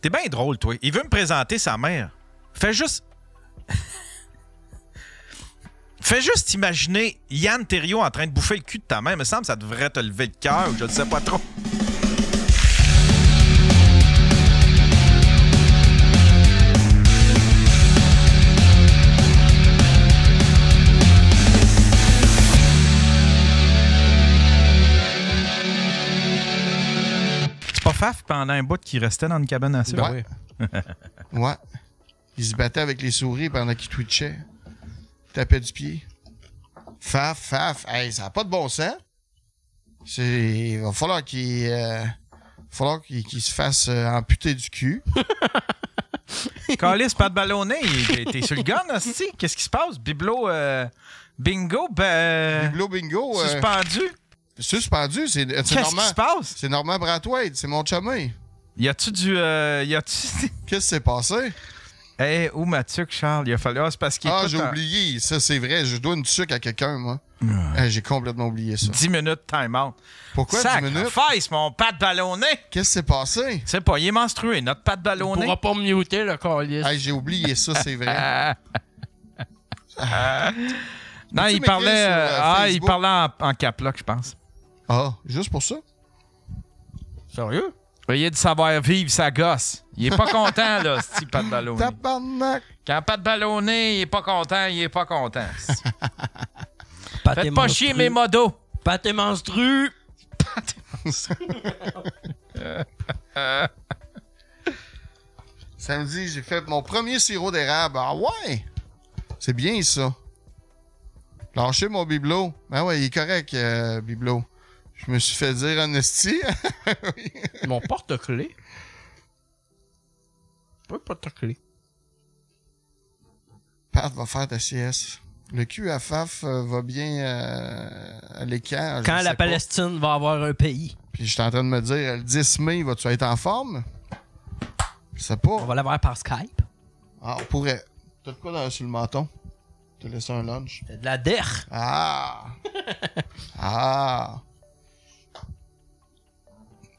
T'es bien drôle, toi. Il veut me présenter sa mère. Fais juste... Fais juste imaginer Yann Terriot en train de bouffer le cul de ta mère. Il me semble que ça devrait te lever le cœur. Je ne sais pas trop. C'est pas Faf pendant un bout qui restait dans une cabane à sucre? Ouais. Ouais. Il se battait avec les souris pendant qu'il twitchait. Il tapait du pied. Faf. Hey, ça n'a pas de bon sens. Il va falloir qu'il se fasse amputer du cul. Calice, pas de ballonnet. T'es sur le gun, hostie? Qu'est-ce qui se passe? Biblo, bingo? Biblo bingo. Suspendu? Suspendu, c'est Qu'est-ce Normand. qui se passe? C'est Normand Brathwaite, c'est mon chumé. Y a-tu du... Qu'est-ce qui s'est passé? Hey, où ma tuque, Charles? Il a fallu... c'est parce qu'il Ah, écoute j'ai oublié. Ça, c'est vrai. Je dois une tuque à quelqu'un, moi. J'ai complètement oublié ça. 10 minutes time-out. Pourquoi 10 minutes? Sacrifice, mon Pat Ballonnet! Qu'est-ce qui s'est passé? C'est pas, il est menstrué, notre Pat On Ballonnet. pourra pas me muter, le calice. Hey, j'ai oublié ça, c'est vrai. Non, Peux-tu il parlait... m'écrire sur, il Facebook? parlait en cap-lock, je pense. Ah, juste pour ça? Sérieux? Veuillez de savoir-vivre sa gosse. Il est pas content, là, ce Pat Ballonnet. Tabarnak! Quand Pat Ballonnet, il est pas content, il est pas content. Pâté Faites pas menstru. chier mes modos. Pâté menstru. Samedi, j'ai fait mon premier sirop d'érable. Ah ouais! C'est bien, ça. Lâchez mon bibelot. Ben ouais, il est correct, bibelot. Je me suis fait dire en esti. Mon porte-clés. Pas de porte-clés. Pat va faire ta sieste. Le cul à Faf va bien à l'écart. Quand je la sais pas. Palestine va avoir un pays. Puis je suis en train de me dire, le 10 mai, vas-tu être en forme? Je sais pas. On va l'avoir par Skype. Ah, on pourrait. T'as de quoi sur le menton? T'as laissé un lunch? C'est de la der. Ah! Ah!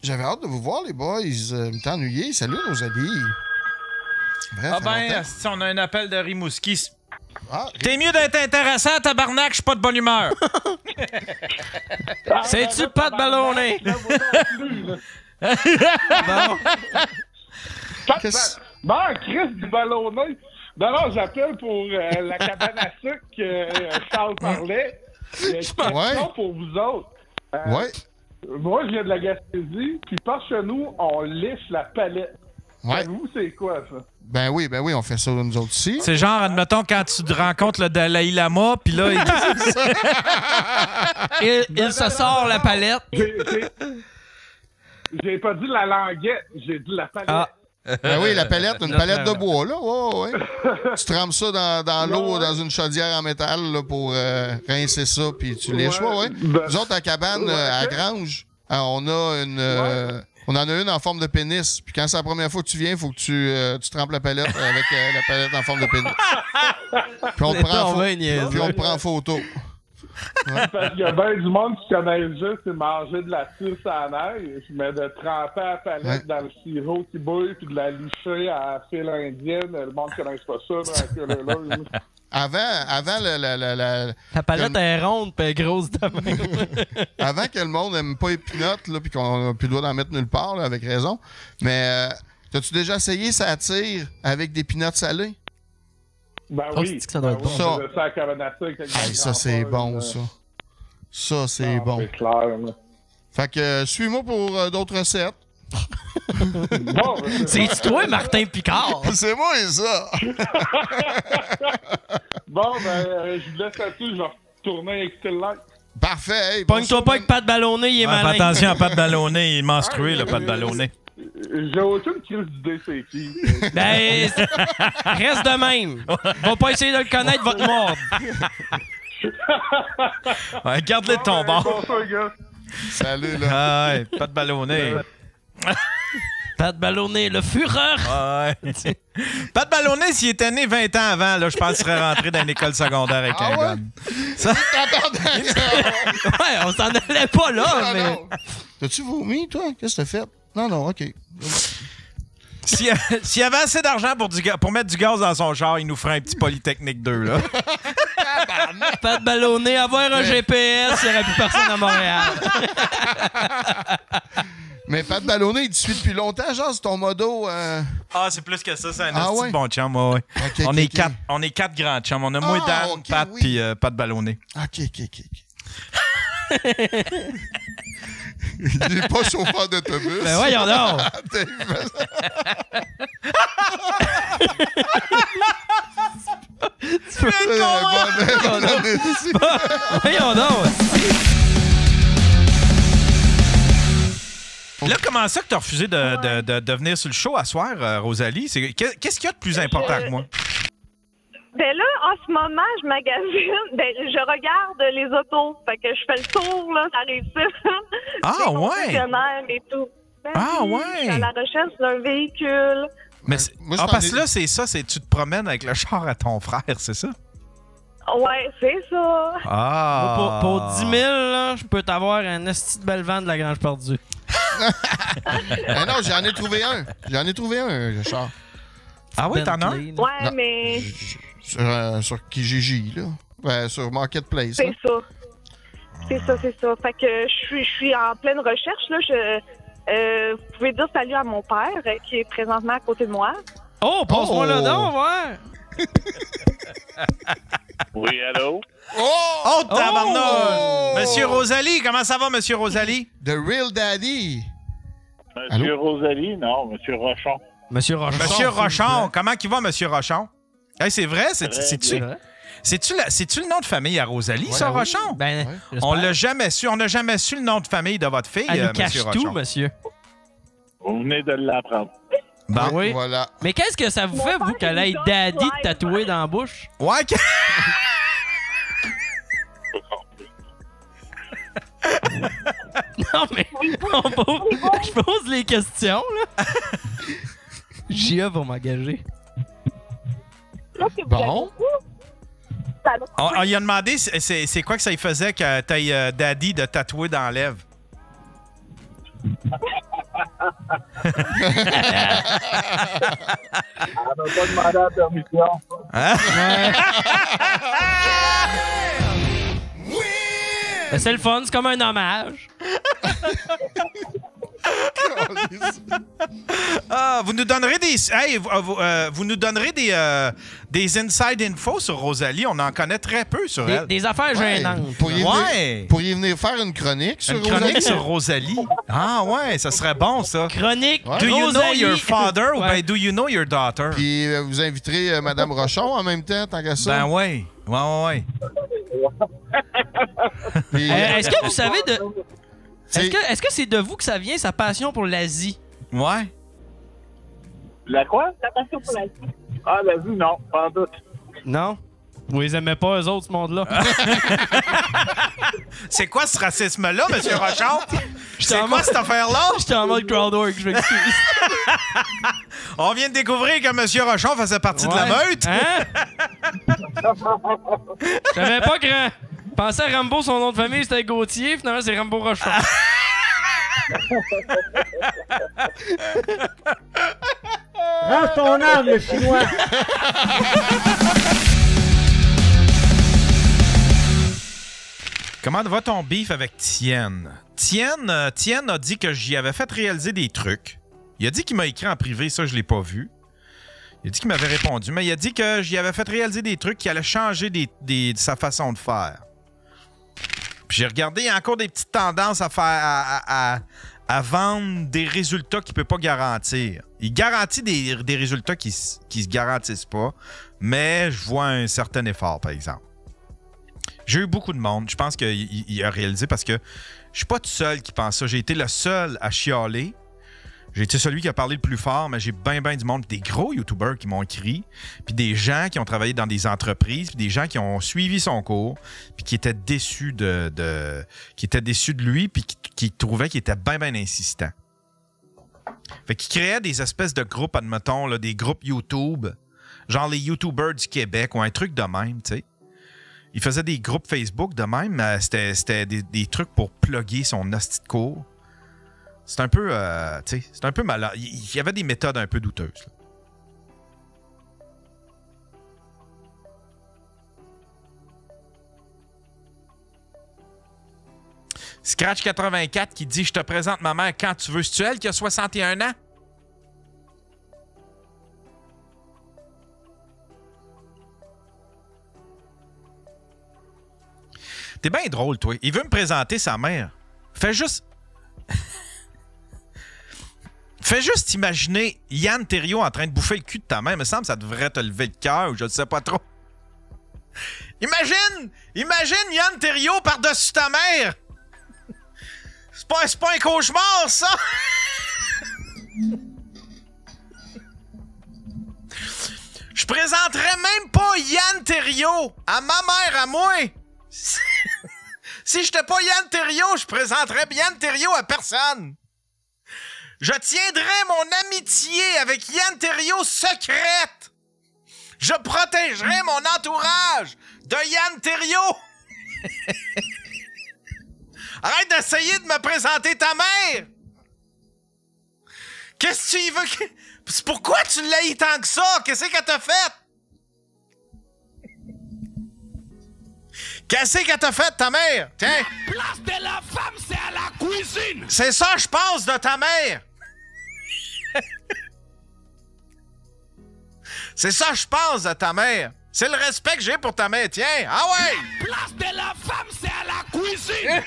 J'avais hâte de vous voir, les boys. Me t'ennuyer. Salut, Rosalie. Bref, Ah ben, si on a un appel de Rimouski. Ah, T'es mieux d'être intéressant, tabarnak, je suis pas de bonne humeur. C'est-tu pas de ballonnet? Bon. qu'est-ce... Non, Chris du ballonnet. Non, j'appelle pour la cabane à sucre que Charles parlait. Il y a une question Ouais. pour vous autres. Ouais. Moi, je viens de la Gaspésie, puis par chez nous, on lisse la palette. Ouais. Vous, c'est quoi, ça? Ben oui, on fait ça nous autres ici. C'est genre, admettons, quand tu rencontres le Dalai Lama, puis là, Il se sort la palette. J'ai pas dit la languette, j'ai dit la palette. Ah. Ben oui, la palette, une palette de bois, là. Ouais. Tu trempes ça dans l'eau, dans une chaudière en métal, là, pour rincer ça, puis tu lèches. Ouais. Nous autres, à cabane, à Grange, on a on en a une en forme de pénis. Puis quand c'est la première fois que tu viens, il faut que tu trempes la palette avec la palette en forme de pénis. Puis on te prend en photo. Parce qu'il y a bien du monde qui connaît juste c'est manger de la suce à la neige, mais de tremper la palette dans le sirop qui bouille puis de la licher à la file indienne, le monde ne connaît pas ça. Là, Avant La palette est ronde pis grosse de même. avant que le monde n'aime pas les pinottes, là, puis qu'on n'a plus le droit d'en mettre nulle part, là, avec raison. Mais t'as-tu déjà essayé ça tire avec des pinottes salées? Ben Oh, oui. c'est que ça doit être bon. On faisait ça à cabane à sucre avec Hey, des ça, c'est grands-pères, bon, ça. Ça, c'est bon. C'est clair, là. Fait que suis-moi pour d'autres recettes. Bon, C'est toi, Martin Picard? C'est moi, ça! bon, je vous laisse là-dessus, je vais retourner avec le live. Parfait. Hey, Pogne-toi pas avec Pat Ballonnet, il est fais malin. attention à Pat Ballonnet, il est menstrué, le Pat Ballonnet. J'ai aucune crise d'idée, c'est qui. Ben, reste de même. Va pas essayer de le connaître, va te mordre. Ouais, garde-le de ton bord. Bonsoir, gars. Salut, là. Ah ouais, Pat Ballonnet. Pat Ballonnet, le fureur. Ah ouais. Pat Ballonnet, s'il était né 20 ans avant, là, je pense qu'il serait rentré dans une école secondaire avec un gun. Ça... Ouais, on s'en allait pas là, mais... Non. T'as-tu vomi, toi? Qu'est-ce que t'as fait? Non, OK. S'il y avait assez d'argent pour mettre du gaz dans son char, il nous ferait un petit Polytechnique 2, là. Pat Ballonné, avoir un GPS, il n'y aurait plus personne à Montréal. Mais Pat Ballonné, il te suit depuis longtemps, genre, c'est ton modo. Ah, c'est plus que ça, c'est un ouais? bon chum, ouais. Okay, on est quatre grands chums. On a moi, Dan, okay, Pat, puis Pat Ballonné. OK. Il n'est pas chauffeur d'autobus. Ben voyons donc. Voyons donc. Là, comment ça que tu as refusé de venir sur le show à soir, Rosalie? Qu'est-ce qu'il y a de plus important que moi? Ben là, en ce moment, je magasine. Ben, je regarde les autos. Fait que je fais le tour, là, ça réussit. Ah, ouais! Et tout. Ben, ah, ouais! Je suis à la recherche d'un véhicule. Mais parce que là, c'est ça, tu te promènes avec le char à ton frère, c'est ça? Ouais, c'est ça. Ah! Pour 10 000, là, je peux t'avoir un esti de belle vente de la Grange Perdue. Non, j'en ai trouvé un. Le char. Ah oui, t'en as un? Ouais, non, mais... Sur Kijiji, là. Sur Marketplace. C'est ça. C'est ça. Fait que je suis en pleine recherche, là. Vous pouvez dire salut à mon père, qui est présentement à côté de moi. Oh, passe-moi là donc, ouais. Oui, allô? Oh, tabarnak! Monsieur Rosalie, comment ça va, Monsieur Rosalie? The Real Daddy. Monsieur Rosalie, non, Monsieur Rochon. Monsieur Rochon. Monsieur Rochon, comment il va, Monsieur Rochon? Hey, c'est vrai? C'est-tu le nom de famille à Rosalie, ça, Rochon? Ben, on l'a jamais su. On n'a jamais su le nom de famille de votre fille, Elle nous cache Monsieur tout, Rochon. monsieur. Vous venez de l'apprendre. Bon. Oui. Voilà. Mais qu'est-ce que ça vous fait, vous, qu'elle ait Daddy tatoué dans la bouche? Ouais, Non, mais je pose les questions, là. J'y ai pour m'engager. Bon. on lui a demandé c'est quoi que ça lui faisait que t'aies Daddy de tatouer dans la lèvre. Elle m'a pas demandé la permission. Hein? Ben, c'est le fun, c'est comme un hommage. Vous nous donnerez vous nous donnerez des inside infos sur Rosalie. On en connaît très peu sur elle. Des affaires gênantes. Pourriez venir faire une chronique sur Rosalie? Une chronique sur Rosalie. Ah ouais, ça serait bon, ça. Chronique Do you know Rosalie. your father ou ben do you know your daughter? Puis vous inviterez Mme Rochon en même temps, tant qu'à ça? Ben ouais. Ouais. Puis, Est-ce que vous savez de... Est-ce que c'est de vous que ça vient, sa passion pour l'Asie? Ouais. La quoi? La passion pour la vie. Ah, l'Asie, non, pas en doute. Non? Vous les aimez pas, eux autres, ce monde-là? C'est quoi ce racisme-là, M. Rochon? C'est quoi cette affaire-là? J'étais en mode crowdwork, je m'excuse. On vient de découvrir que M. Rochon faisait partie de la meute. Hein? Je savais pas que... Pensais à Rambo, son nom de famille, c'était Gauthier. Finalement, c'est Rambo Rochon. Range ton âme, le chinois! Comment va ton beef avec Tienne? Tienne a dit que j'y avais fait réaliser des trucs. Il a dit qu'il m'a écrit en privé, ça, je l'ai pas vu. Il a dit qu'il m'avait répondu, mais il a dit que j'y avais fait réaliser des trucs qui allaient changer sa façon de faire. Puis j'ai regardé, il y a encore des petites tendances à faire à vendre des résultats qu'il ne peut pas garantir. Il garantit des résultats qui se garantissent pas, mais je vois un certain effort, par exemple. J'ai eu beaucoup de monde. Je pense qu'il a réalisé parce que je suis pas tout seul qui pense ça. J'ai été le seul à chialer. J'ai été celui qui a parlé le plus fort, mais j'ai bien du monde. Des gros YouTubers qui m'ont écrit, puis des gens qui ont travaillé dans des entreprises, puis des gens qui ont suivi son cours, puis qui étaient déçus qui étaient déçus de lui, puis qui trouvaient qu'il était bien insistant. Fait qu'il créait des espèces de groupes, admettons, là, des groupes YouTube, genre les YouTubers du Québec ou un truc de même, tu sais. Il faisait des groupes Facebook de même, c'était des trucs pour plugger son hostie de cours. C'est un peu, tu sais, c'est un peu malade. Il y avait des méthodes un peu douteuses. Là. Scratch84 qui dit « Je te présente ma mère quand tu veux. C'est-tu elle qui a 61 ans? » T'es bien drôle, toi. Il veut me présenter sa mère. Fais juste... Fais juste imaginer Yann Terriot en train de bouffer le cul de ta mère. Il me semble que ça devrait te lever le cœur ou je ne sais pas trop. Imagine Yann Terriot par-dessus ta mère. C'est pas un cauchemar, ça! Je présenterais même pas Yann Terriot à ma mère, à moi! Si j'étais pas Yann Terriot, je présenterais Yann Terriot à personne! Je tiendrais mon amitié avec Yann Terriot secrète! Je protégerais mon entourage de Yann Terriot! Arrête d'essayer de me présenter ta mère! Qu'est-ce que tu y veux? Pourquoi tu l'haïs tant que ça? Qu'est-ce qu'elle t'a fait? Qu'est-ce qu'elle t'a fait, ta mère? Tiens! La place de la femme, c'est à la cuisine! C'est ça, je pense, de ta mère! C'est ça, je pense, de ta mère! C'est le respect que j'ai pour ta mère, tiens! Ah ouais! La place de la femme, c'est à la cuisine!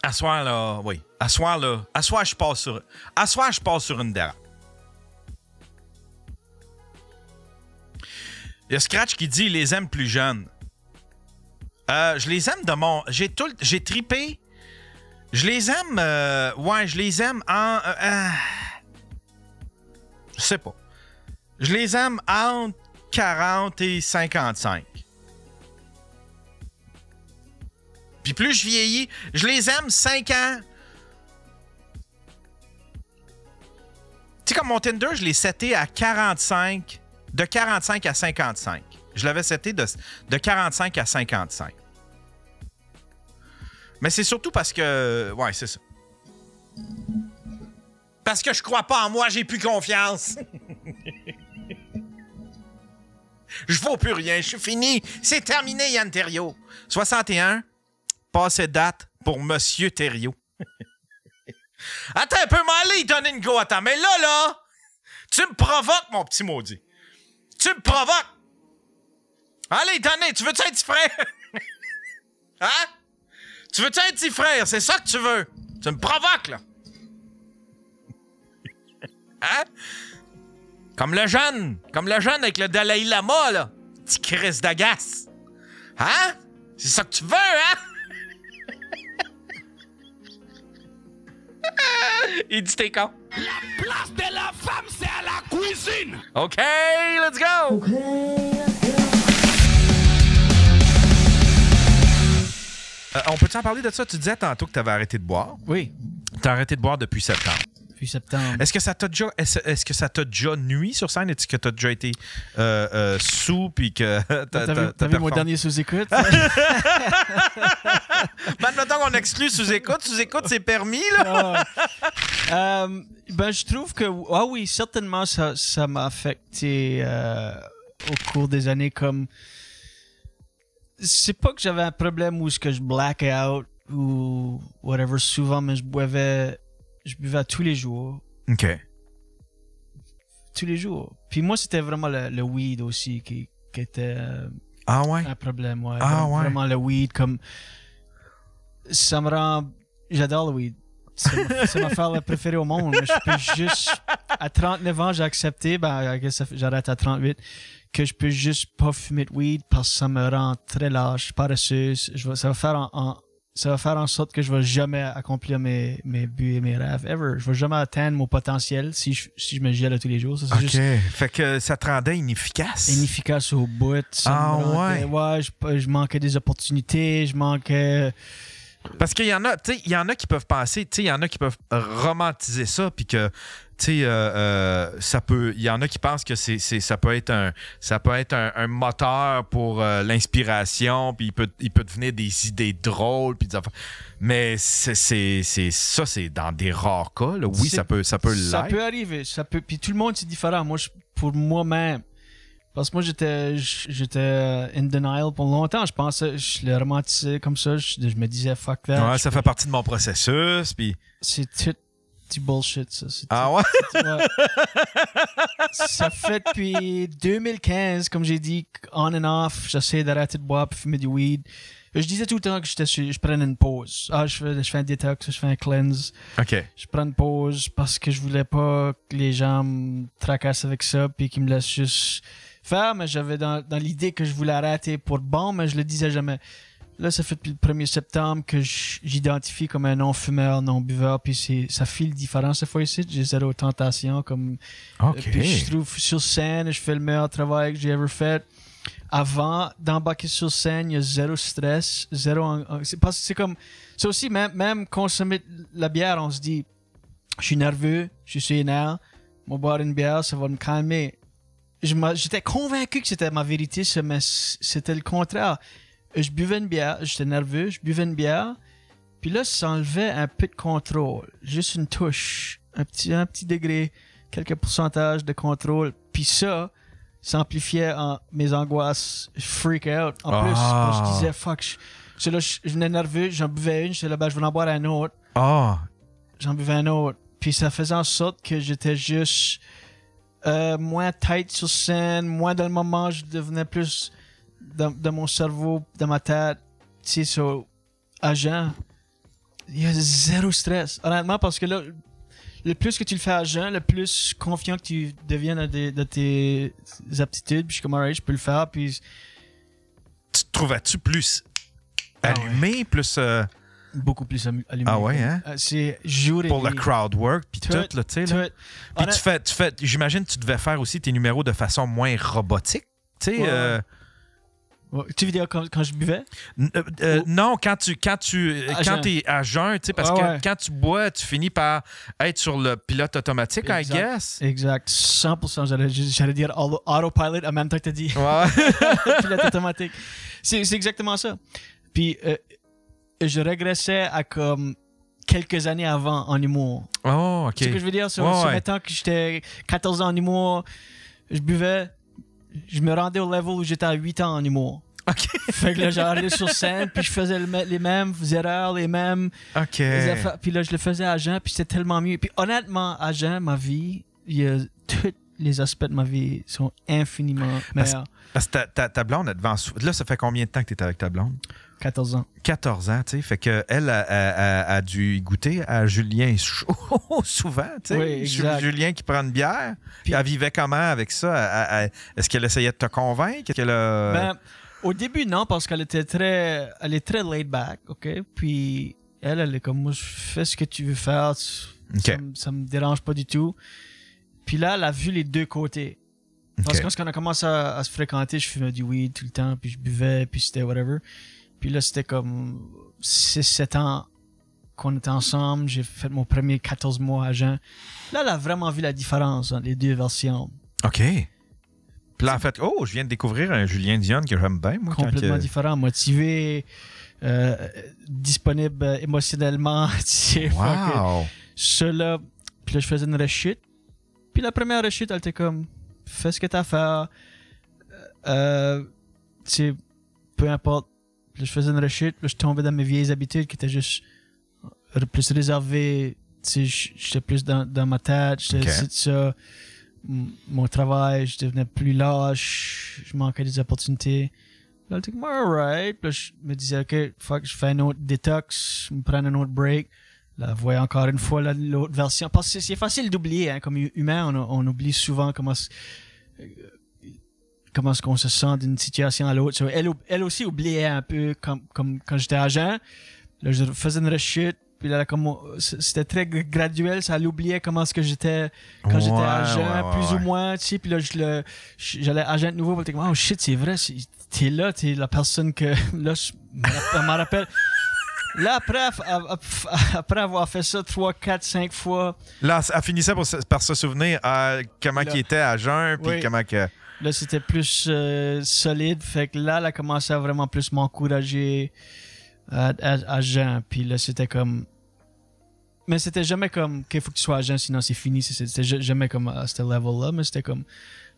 À soir, là, oui. À soir, là. À soir, je passe sur une dérape. Il y a Scratch qui dit « les aime plus jeunes ». Je les aime de mon... J'ai tripé. Je les aime... ouais, je les aime en... je sais pas. Je les aime entre 40 et 55. Puis plus je vieillis, je les aime 5 ans. Tu sais, comme mon Tinder, je l'ai seté à 45... De 45 à 55. Je l'avais seté de 45 à 55. Mais c'est surtout parce que... Ouais, c'est ça. Parce que je crois pas en moi, j'ai plus confiance. Je vaux plus rien, je suis fini. C'est terminé, Yann Terriot. 61, passé date pour Monsieur Terriot. Attends un peu, m'aller donner une go à ta... Mais là, tu me provoques, mon petit maudit. Tu me provoques! Allez, donnez, tu veux-tu un petit frère? Hein? Tu veux-tu un petit frère? C'est ça que tu veux? Tu me provoques, là! Hein? Comme le jeune avec le Dalai Lama, là. Petit Chris d'agace. Hein? C'est ça que tu veux, hein? Il dit t'es con. La place de la femme, c'est à la cuisine! OK, let's go! Okay, let's go. On peut-tu en parler de ça? Tu disais tantôt que tu avais arrêté de boire. Oui. Tu as arrêté de boire depuis septembre. Depuis septembre. Est-ce que ça t'a déjà nuit sur scène? Est-ce que tu as déjà été sous puis que T'as vu mon dernier sous-écoute? Maintenant qu'on exclut sous-écoute, c'est permis, là? Ben, je trouve que... Ah oui, certainement, ça m'a affecté au cours des années comme... C'est pas que j'avais un problème où je blackais out ou whatever souvent, mais je buvais tous les jours. OK. Tous les jours. Puis moi, c'était vraiment le weed aussi qui était un problème. Ouais. Vraiment le weed, comme... Ça me rend... J'adore le weed. C'est ma affaire préférée au monde. Mais je peux juste... À 39 ans, j'ai accepté, j'arrête à 38, que je peux juste pas fumer de weed parce que ça me rend très lâche, paresseux. Ça va faire ça va faire en sorte que je vais jamais accomplir mes buts et mes rêves, ever. Je vais jamais atteindre mon potentiel si je me gèle tous les jours. Ça, c'est juste fait que ça te rendait inefficace. Inefficace au bout. Ouais, je manquais des opportunités, je manquais... Parce qu'il y en a, tu sais, il y en a qui peuvent penser, tu sais, il y en a qui peuvent romantiser ça, puis que, tu sais, ça peut, il y en a qui pensent que ça peut être un moteur pour l'inspiration, puis il peut devenir des idées drôles, puis mais c'est dans des rares cas, là. Oui, ça peut l'être. Ça peut arriver, puis tout le monde c'est différent. Moi, pour moi-même. Parce que moi, j'étais in denial pour longtemps. Je pensais, je l'ai romantisé comme ça. Je me disais, fuck that. Ouais, ça fait partie de mon processus. Puis... C'est tout du bullshit, ça. Ouais? Ça fait depuis 2015, comme j'ai dit, on and off. J'essaie d'arrêter de boire puis fumer du weed. Je disais tout le temps que je prenais une pause. Je fais un détox, je fais un cleanse. OK. Je prends une pause parce que je voulais pas que les gens me tracassent avec ça puis qu'ils me laissent juste... faire, mais j'avais dans l'idée que je voulais arrêter pour bon, mais je le disais jamais. Là, ça fait depuis le 1er septembre que j'identifie comme un non-fumeur, non-buveur, puis ça file différent cette fois ici. J'ai zéro tentation, comme... OK. Puis je trouve sur scène, je fais le meilleur travail que j'ai ever fait. Avant d'embarquer sur scène, il y a zéro stress, zéro... C'est comme... C'est aussi, même consommer la bière, on se dit, je suis nerveux, je suis énervé, je vais boire une bière, ça va me calmer. J'étais convaincu que c'était ma vérité, mais c'était le contraire. Je buvais une bière, j'étais nerveux, je buvais une bière, puis là, ça enlevait un peu de contrôle, juste une touche, un petit degré, quelques pourcentages de contrôle, puis ça amplifiait mes angoisses, je freak out. En plus, je disais, fuck, je venais nerveux, j'en buvais une, j'étais là, je vais en boire un autre. J'en buvais un autre, puis ça faisait en sorte que j'étais juste... moins tight sur scène, moins dans le moment, je devenais plus dans mon cerveau, dans ma tête, tu sais, agent. Il y a zéro stress, honnêtement, parce que là, le plus que tu le fais agent, le plus confiant que tu deviens dans tes aptitudes, puis je suis comme, alright, je peux le faire, puis... Tu te trouvais-tu plus allumé, plus... Beaucoup plus allumé. Ah ouais, hein? C'est jour et pour nuit. le crowd work, puis tout, là, tu sais. Là. Puis tu fais, j'imagine que tu devais faire aussi tes numéros de façon moins robotique, tu sais. Tu veux dire quand je buvais? Non, quand t'es à jeun, tu sais, parce que quand tu bois, tu finis par être sur le pilote automatique, I guess. Exact, 100%. J'allais dire autopilot en même temps que t'as dit. Ouais. Pilote automatique. C'est exactement ça. Puis... je régressais à comme quelques années avant en humour. Oh, OK. Tu sais ce que je veux dire? Mettons que j'étais 14 ans en humour, je buvais, je me rendais au level où j'étais à 8 ans en humour. OK. Fait que là, j'arrivais sur scène, puis je faisais les mêmes erreurs, les mêmes... OK. Puis là, je le faisais à jeun, puis c'était tellement mieux. Puis honnêtement, à jeun, ma vie, tous les aspects de ma vie sont infiniment meilleurs. Parce que ta blonde, elle devant... Là, ça fait combien de temps que tu es avec ta blonde? 14 ans. 14 ans, tu sais. Fait qu'elle a dû goûter à Julien souvent, tu sais. Oui, exact. Julien qui prend une bière. Puis elle vivait comment avec ça? Est-ce qu'elle essayait de te convaincre? Au début, non, parce qu'elle est très laid back, OK? Puis elle est comme, moi, je fais ce que tu veux faire. Ça me dérange pas du tout. Puis là, elle a vu les deux côtés. Parce que quand on a commencé à se fréquenter, je fumais du weed tout le temps, puis je buvais, puis c'était whatever. Puis là, c'était comme 6-7 ans qu'on était ensemble. J'ai fait mon premier 14 mois à jeun. Là, elle a vraiment vu la différence entre les deux versions. OK. Puis là, en fait, je viens de découvrir un Julien Dionne que j'aime bien, moi. Complètement différent, motivé, disponible émotionnellement. Tu sais, wow! Cela. Puis là, je faisais une rechute. Puis la première rechute, elle était comme, fais ce que t'as à faire. Tu sais, peu importe. Puis là, je faisais une rechute. Puis là, je tombais dans mes vieilles habitudes qui étaient juste plus réservées. Tu sais, j'étais plus dans ma tête. J'étais ça. Mon travail, je devenais plus lâche. Je manquais des opportunités. Là, j'étais comme, alright. Puis là, je me disais, OK, fuck, je fais un autre détox. Je me prends un autre break. Là, voyez encore une fois l'autre version. Parce que c'est facile d'oublier, hein. Comme humain, on oublie souvent comment est-ce qu'on se sent d'une situation à l'autre. Elle aussi oubliait un peu comme quand j'étais agent. Là, je faisais une rechute. Puis là, c'était très graduel. Ça l'oubliait comment est-ce que j'étais quand j'étais agent, plus ou moins. Tu sais, puis là, j'allais agent nouveau. Puis oh shit, c'est vrai. T'es là, t'es la personne que... Là, je me rappelle... Là, après avoir fait ça 3, 4, 5 fois... Là, elle finissait par se souvenir comment il était à jeun, puis comment que... Là, c'était plus solide. Fait que là, elle a commencé à vraiment plus m'encourager à jeun. Puis là, c'était comme... Mais c'était jamais comme qu'il faut que tu sois agent, sinon c'est fini. C'était jamais comme à ce level-là, mais c'était comme...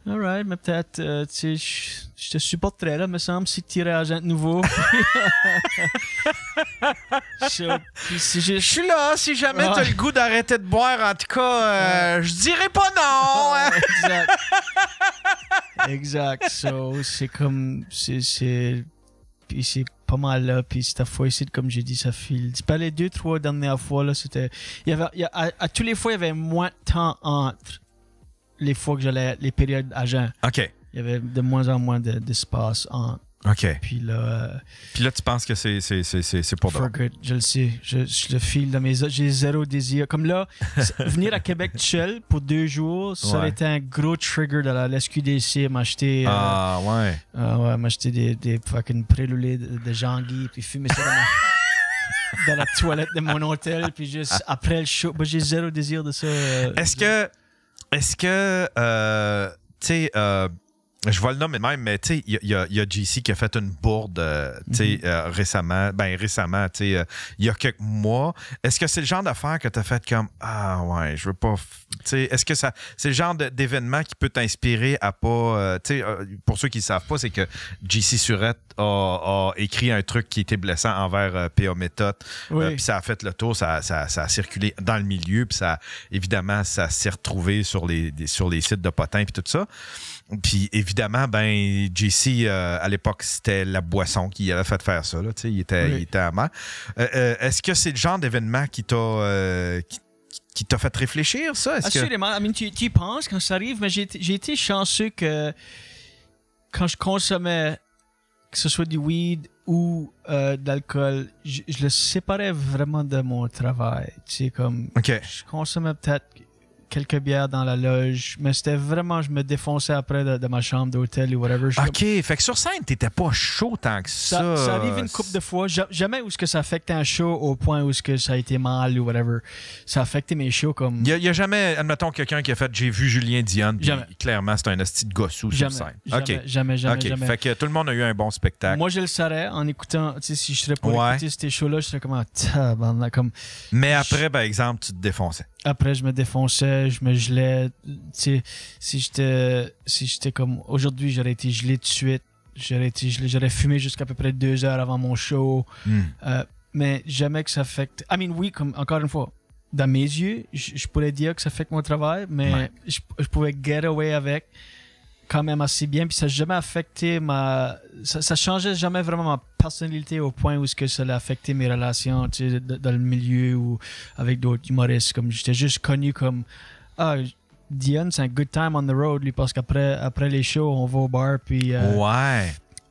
Alright, mais peut-être, tu sais, je te supporterais, là, me semble, si tu irais agent nouveau. Je suis là, si jamais t'as le goût d'arrêter de boire, en tout cas, je dirais pas non. Exact. Exact. So, c'est comme, puis c'est pas mal là, puis cette fois ici, comme j'ai dit, ça file. C'est pas les 2-3 dernières fois, là, c'était, à tous les fois, il y avait moins de temps entre les fois que j'allais, les périodes agent. OK. Il y avait de moins en moins d'espace entre. OK. Puis là, tu penses que c'est pour for good, je le sais. Je le file dans j'ai zéro désir. Comme là, venir à Québec tout seul pour 2 jours, ça aurait été un gros trigger de la SQDC, m'acheter... m'acheter des fucking prélulés de Jean-Guy, puis fumer ça dans la toilette de mon hôtel, puis juste après le show. Ben, j'ai zéro désir de ça. Est-ce que tu sais... je vais le nommer même, mais tu sais, il y a JC qui a fait une bourde récemment. Ben, récemment, tu sais, il y a quelques mois. Est-ce que c'est le genre d'affaire que tu as fait comme ah ouais, je veux pas. Tu sais, est-ce que c'est le genre d'événement qui peut t'inspirer à pas. Tu sais, pour ceux qui ne savent pas, c'est que JC Surette a écrit un truc qui était blessant envers PA Méthode. Puis ça a fait le tour, ça a circulé dans le milieu, puis évidemment, ça s'est retrouvé sur les sites de potins, puis tout ça. Puis évidemment, ben JC, à l'époque, c'était la boisson qui avait fait faire ça. Là, il était amant. Est-ce que c'est le genre d'événement qui t'a fait réfléchir, ça? Assurément. I mean, tu y penses quand ça arrive, mais j'ai été chanceux que quand je consommais, que ce soit du weed ou de l'alcool, je le séparais vraiment de mon travail. Tu sais, comme je consommais peut-être quelques bières dans la loge, mais c'était vraiment, je me défonçais après de ma chambre d'hôtel ou whatever. Fait que sur scène, t'étais pas chaud tant que ça. Ça arrive une couple de fois. Jamais où ce que ça affectait un show au point où ce que ça a été mal ou whatever. Ça affectait mes shows comme... Il y a jamais, admettons, quelqu'un qui a fait « J'ai vu Julien Dionne », puis clairement, c'est un asti de gossou sur scène. Jamais. Fait que tout le monde a eu un bon spectacle. Moi, je le saurais en écoutant, tu sais, si je serais pour écouter ces shows-là, je serais comme... Mais après, par exemple, tu te défonçais. Après, je me défonçais, je me gelais. Tu sais, si j'étais comme... Aujourd'hui, j'aurais été gelé tout de suite. J'aurais fumé jusqu'à peu près 2 heures avant mon show. Mais jamais que ça affecte... I mean, oui, comme encore une fois, dans mes yeux, je pourrais dire que ça affecte mon travail, mais je pouvais get away avec quand même assez bien. Puis ça n'a jamais affecté ça changeait jamais vraiment ma personnalité au point où ce que ça a affecté mes relations, tu sais, dans le milieu ou avec d'autres humoristes. Comme j'étais juste connu comme Dion, c'est un good time on the road, lui, parce qu'après les shows, on va au bar, puis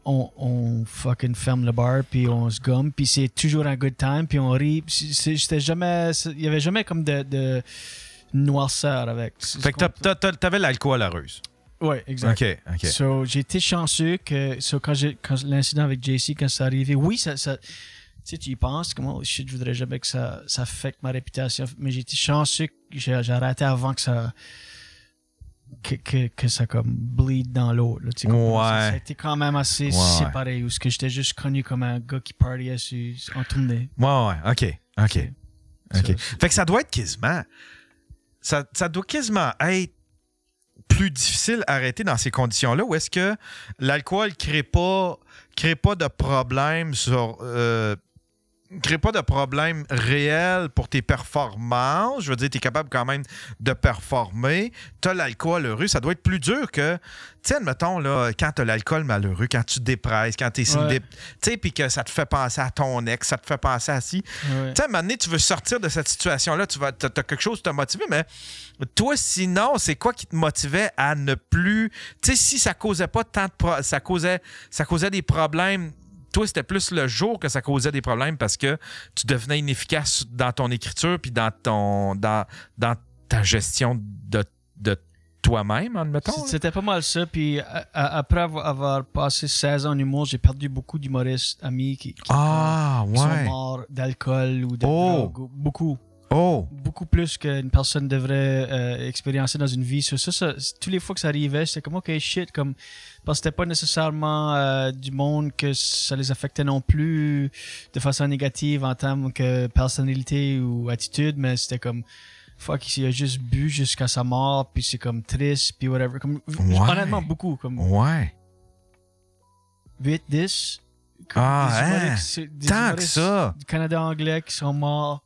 on fucking ferme le bar, puis on se gomme, puis c'est toujours un good time, puis on rit. C'était jamais, il y avait jamais comme de noirceur avec. Fait que t'avais l'alcool à ruse. Oui, exact. OK. So, j'ai été chanceux que quand l'incident avec JC, quand ça arrivait, oui, ça tu sais, tu y penses, comment je voudrais jamais que ça affecte ma réputation, mais j'ai été chanceux que j'ai arrêté avant que ça que ça comme bleed dans l'eau. Là, ça a été quand même assez séparé, où j'étais juste connu comme un gars qui partiait en tournée. OK. Fait que ça doit être quasiment... Ça doit quasiment être plus difficile à arrêter dans ces conditions-là, ou est-ce que l'alcool crée pas de problème crée pas de problème réel pour tes performances? Je veux dire, tu es capable quand même de performer. Tu as l'alcool heureux, ça doit être plus dur que, tu sais, admettons, là, quand tu as l'alcool malheureux, quand tu dépresses, quand tu es tu sais, puis que ça te fait penser à ton ex, ça te fait penser à ci. Tu sais, à un moment donné, tu veux sortir de cette situation-là, tu as quelque chose qui t'a motivé, mais toi, sinon, c'est quoi qui te motivait à ne plus... Tu sais, si ça causait pas tant de... ça causait des problèmes toi, c'était plus le jour que ça causait des problèmes parce que tu devenais inefficace dans ton écriture puis dans ta gestion de toi-même, admettons. C'était pas mal ça. Puis après avoir passé 16 ans en humour, j'ai perdu beaucoup d'humoristes amis qui sont morts d'alcool ou de drogue. Beaucoup. Beaucoup plus qu'une personne devrait expériencer dans une vie. Ça, tous les fois que ça arrivait, c'était comme OK, shit, comme parce que c'était pas nécessairement du monde que ça les affectait non plus de façon négative en termes que personnalité ou attitude, mais c'était comme fuck, il a juste bu jusqu'à sa mort, puis c'est comme triste, puis whatever. Comme, honnêtement, beaucoup. Comme 8-10. Tant que ça! Du Canada anglais qui sont morts.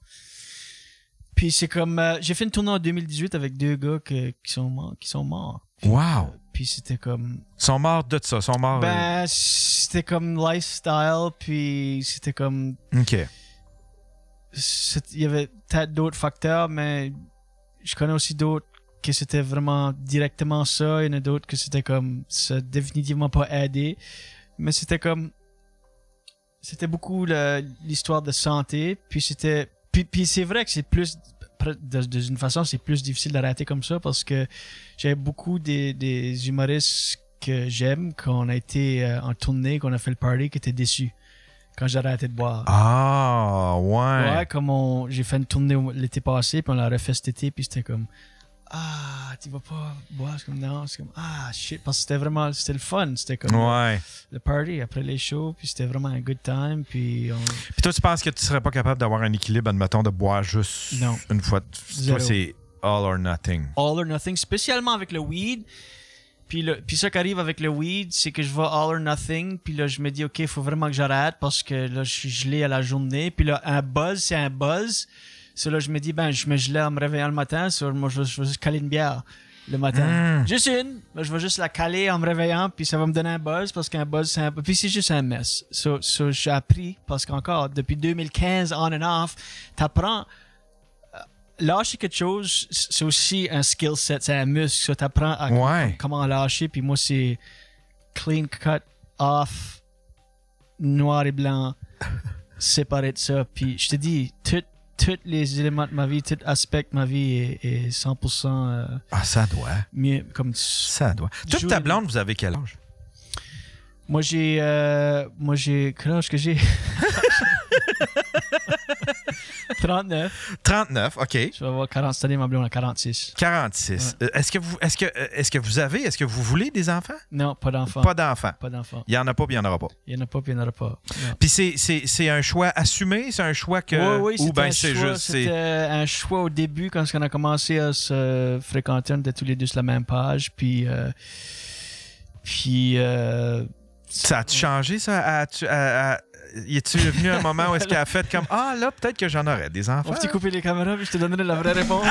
Puis c'est comme... j'ai fait une tournée en 2018 avec 2 gars qui sont morts. Puis, wow! Puis c'était comme... Ils sont morts de ça? Sont morts... c'était comme lifestyle, puis c'était comme... OK. Il y avait peut-être d'autres facteurs, mais je connais aussi d'autres que c'était vraiment directement ça. Il y en a d'autres que c'était comme... Ça définitivement pas aidé. Mais c'était comme... C'était beaucoup l'histoire de santé, puis c'était... Puis c'est vrai que c'est plus... D'une façon, c'est plus difficile d'arrêter comme ça parce que j'avais beaucoup des humoristes que j'aime, qu'on a été en tournée, qu'on a fait le party, qui étaient déçus quand j'ai arrêté de boire. Ah, ouais. Ouais, comme j'ai fait une tournée l'été passé, puis on l'a refait cet été, puis c'était comme tu vas pas boire, c'est comme non, c'est comme shit, parce que c'était le fun, c'était comme le party après les shows, puis c'était vraiment un good time, puis toi, tu penses que tu serais pas capable d'avoir un équilibre, admettons, de boire juste une fois? Toi, c'est all or nothing. All or nothing, spécialement avec le weed. Puis ça qui arrive avec le weed, c'est que je vais all or nothing, puis là, je me dis, OK, il faut vraiment que j'arrête parce que là, je suis gelé à la journée. Puis là, un buzz, c'est un buzz. So là, je me dis, je me gelais en me réveillant le matin, moi, je vais juste caler une bière le matin. Juste une, je vais juste la caler en me réveillant, puis ça va me donner un buzz parce qu'un buzz, c'est un... Puis c'est juste un mess. So j'ai appris, parce qu'encore, depuis 2015, on and off, t'apprends... Lâcher quelque chose, c'est aussi un skill set, c'est un muscle. Ça t'apprend comment lâcher. Puis moi, c'est clean cut, off, noir et blanc, séparé de ça. Puis je te dis, tous les éléments de ma vie, tout aspect de ma vie est 100%... ça doit. Mieux, comme ça doit. Toute ta blonde, vous avez quel âge? Moi, j'ai... Quel âge que j'ai? 39. 39, OK. Je vais avoir 40 cette année, ma blonde a 46. 46. Ouais. Est-ce que vous voulez des enfants? Non, pas d'enfants. Pas d'enfants. Pas d'enfants. Il n'y en a pas, puis il n'y en aura pas. Il n'y en a pas, puis il n'y en aura pas. Puis c'est un choix assumé? C'est un choix que... Oui, c'était un choix au début, quand on a commencé à se fréquenter, on était tous les deux sur la même page, puis... ça a-tu changé, ça? Y est-tu venu un moment où est-ce qu'elle a fait comme là, peut-être que j'en aurais des enfants? On peut couper les caméras puis je te donnerai la vraie réponse.